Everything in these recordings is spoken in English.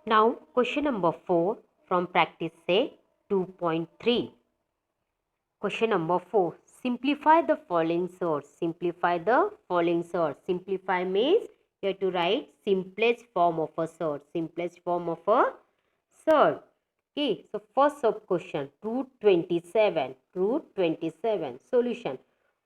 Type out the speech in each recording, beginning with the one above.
Now question number 4 from practice say 2.3. Question number 4. Simplify the following source. Simplify the following source. Simplify means you have to write simplest form of a source. Simplest form of a source. Okay. So first sub question. Root 27. Root 27. Solution.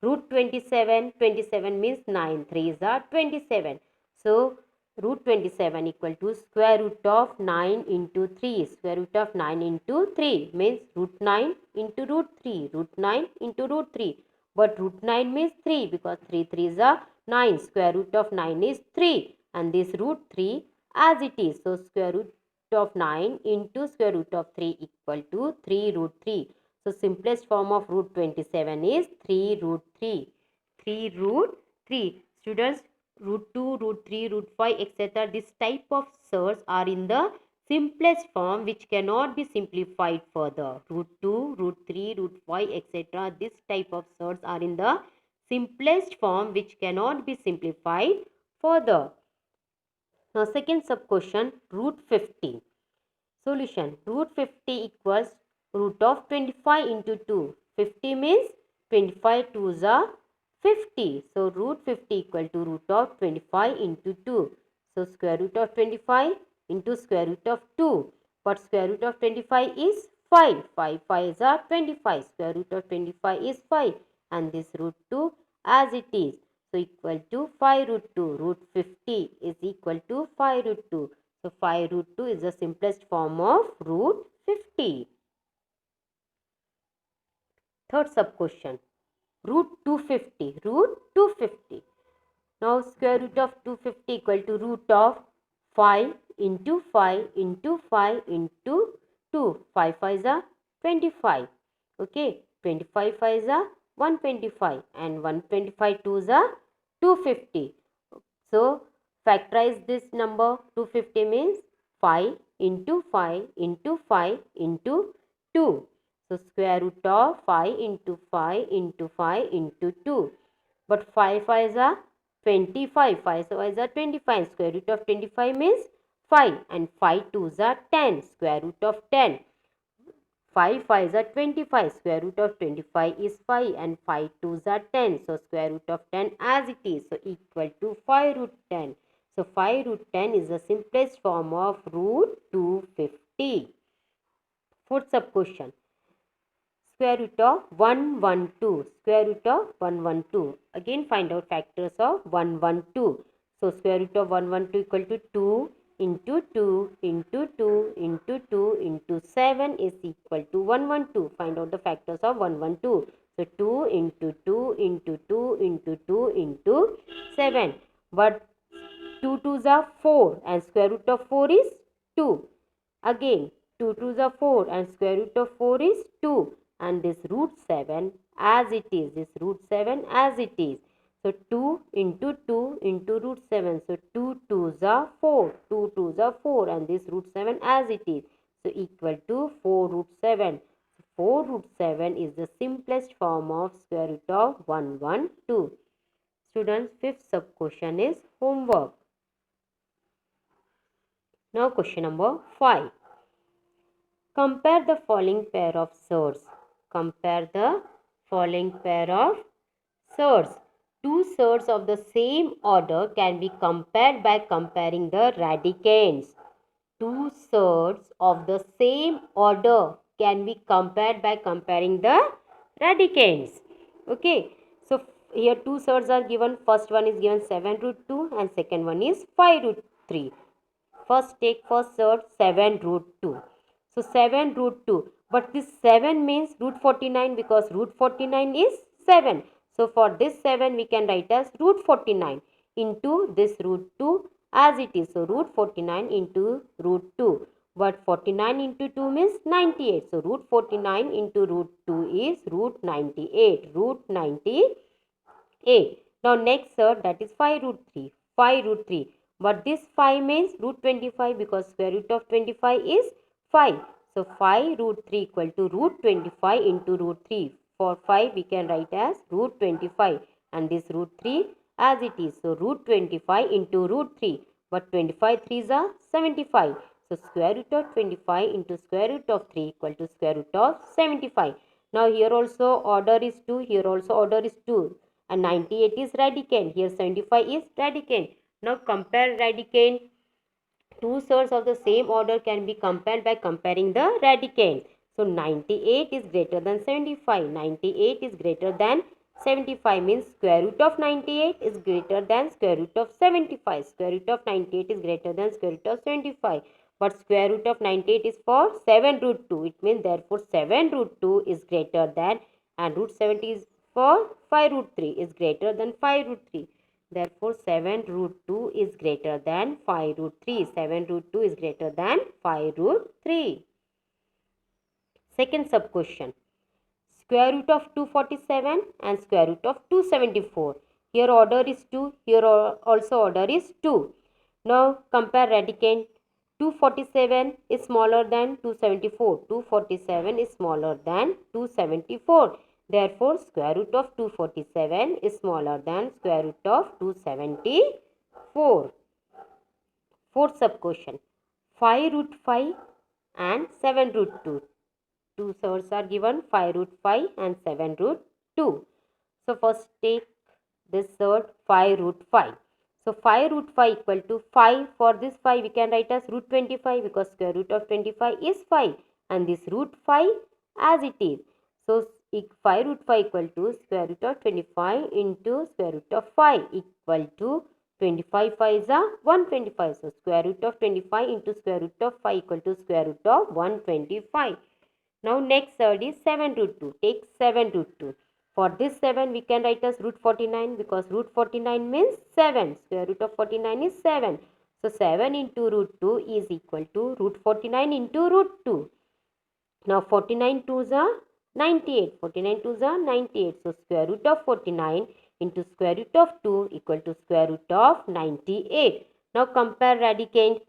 Root 27. 27 means 9. 3s are 27. So root 27 equal to square root of 9 into 3. Square root of 9 into 3 means root 9 into root 3. Root 9 into root 3. But root 9 means 3 because 3 3s are 9. Square root of 9 is 3. And this root 3 as it is. So square root of 9 into square root of 3 equal to 3 root 3. So simplest form of root 27 is 3 root 3. 3 root 3. Students, root 2, root 3, root 5, etc. This type of source are in the simplest form which cannot be simplified further. Root 2, root 3, root 5, etc. This type of source are in the simplest form which cannot be simplified further. Now second sub question, root 50. Solution. Root 50 equals root of 25 into 2. 50 means 25 2s are 50. So root 50 equal to root of 25 into 2. So square root of 25 into square root of 2. But square root of 25 is 5. 5 5s are 25. Square root of 25 is 5. And this root 2 as it is. So equal to 5 root 2. Root 50 is equal to 5 root 2. So 5 root 2 is the simplest form of root 50. Third sub question. Root 250. Root 250. Now square root of 250 equal to root of 5 into 5 into 5 into 2. 5 5s are 25. Okay. 25 5s are 125 and 125 2s are 250. So factorize this number. 250 means 5 into 5 into 5 into 2. So square root of 5 into 5 into 5 into 2. But 5 5s are 25. 5 5s are 25. Square root of 25 means 5 and 5 2s are 10. Square root of 10. 5 5s are 25. Square root of 25 is 5 and 5 2s are 10. So square root of 10 as it is. So equal to 5 root 10. So 5 root 10 is the simplest form of root 250. Fourth sub question. Square root of 112. Square root of 112. Again find out factors of 112. So square root of 112 equal to 2 into 2 into 2 into 2 into 7 is equal to 112. Find out the factors of 112. So 2 into 2 into 2 into 2 into 7. But 2 2s are 4 and square root of 4 is 2. Again 2 2s are 4 and square root of 4 is 2. And this root 7 as it is. This root 7 as it is. So 2 into 2 into root 7. So 2 2s are 4. 2 2s are 4 and this root 7 as it is. So equal to 4 root 7. 4 root 7 is the simplest form of square root of 112. Students, fifth sub question is homework. Now question number 5. Compare the following pair of surds. Compare the following pair of surds. Two surds of the same order can be compared by comparing the radicands. Two surds of the same order can be compared by comparing the radicands. Okay. So here two surds are given. First one is given 7 root 2 and second one is 5 root 3. First take first surd 7 root 2. So 7 root 2. But this 7 means root 49 because root 49 is 7. So for this 7 we can write as root 49 into this root 2 as it is. So root 49 into root 2. But 49 into 2 means 98. So root 49 into root 2 is root 98. Root 98. Now next surd that is 5 root 3. 5 root 3. But this 5 means root 25 because square root of 25 is 5. So 5 root 3 equal to root 25 into root 3. For 5 we can write as root 25 and this root 3 as it is. So root 25 into root 3. But 25 3s are 75. So square root of 25 into square root of 3 equal to square root of 75. Now here also order is 2, here also order is 2. And 98 is radicand, here 75 is radicand. Now compare radicand. Two surds of the same order can be compared by comparing the radicand. So 98 is greater than 75. 98 is greater than 75 means square root of 98 is greater than square root of 75. Square root of 98 is greater than square root of 75. But square root of 98 is for 7 root 2. It means therefore 7 root 2 is greater than, and root 70 is for 5 root 3 is greater than 5 root 3. Therefore, 7 root 2 is greater than 5 root 3. 7 root 2 is greater than 5 root 3. Second sub question. Square root of 247 and square root of 274. Here order is 2. Here also order is 2. Now compare radicand. 247 is smaller than 274. 247 is smaller than 274. Therefore, square root of 247 is smaller than square root of 274. Fourth sub question. 5 root 5 and 7 root 2. Two surds are given, 5 root 5 and 7 root 2. So first take this surd 5 root 5. So 5 root 5 equal to 5. For this 5 we can write as root 25 because square root of 25 is 5 and this root 5 as it is. So 5 root 5 equal to square root of 25 into square root of 5 equal to 25 5 is 125. So square root of 25 into square root of 5 equal to square root of 125. Now next surd is 7 root 2. Take 7 root 2. For this 7 we can write as root 49 because root 49 means 7. Square root of 49 is 7. So 7 into root 2 is equal to root 49 into root 2. Now 49 2s are 98. 49 2s are 98. So square root of 49 into square root of 2 equal to square root of 98. Now compare radicand.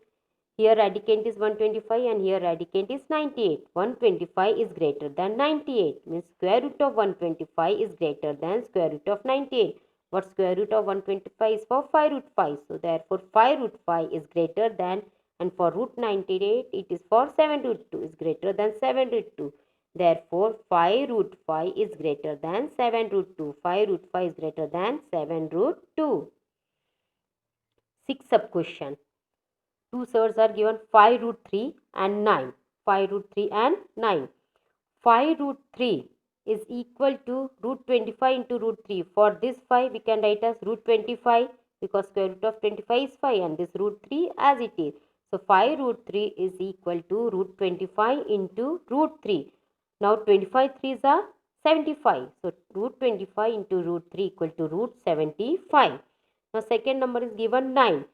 Here radicand is 125 and here radicand is 98. 125 is greater than 98 means square root of 125 is greater than square root of 98. What square root of 125 is for 5 root 5. So therefore 5 root 5 is greater than, and for root 98 it is for 7 root 2 is greater than 7 root 2. Therefore 5 root 5 is greater than 7 root 2. 5 root 5 is greater than 7 root 2. Sixth sub question. Two surds are given 5 root 3 and 9. 5 root 3 and 9. 5 root 3 is equal to root 25 into root 3. For this 5 we can write as root 25 because square root of 25 is 5 and this root 3 as it is. So 5 root 3 is equal to root 25 into root 3. Now 25 3s are 75. So root 25 into root 3 equal to root 75. Now second number is given 9.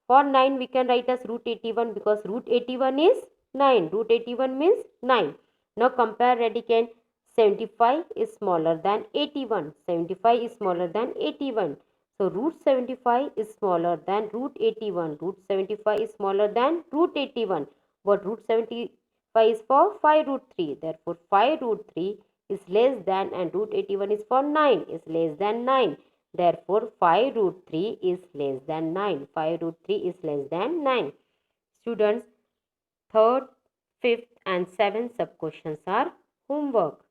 For 9 we can write as root 81 because root 81 is 9. Root 81 means 9. Now compare radicand. 75 is smaller than 81. 75 is smaller than 81. So root 75 is smaller than root 81. Root 75 is smaller than root 81. But root 75 is for 5 root 3. Therefore 5 root 3 is less than, and root 81 is for 9 is less than 9. Therefore, 5 root 3 is less than 9. 5 root 3 is less than 9. Students, third, fifth and seventh sub questions are homework.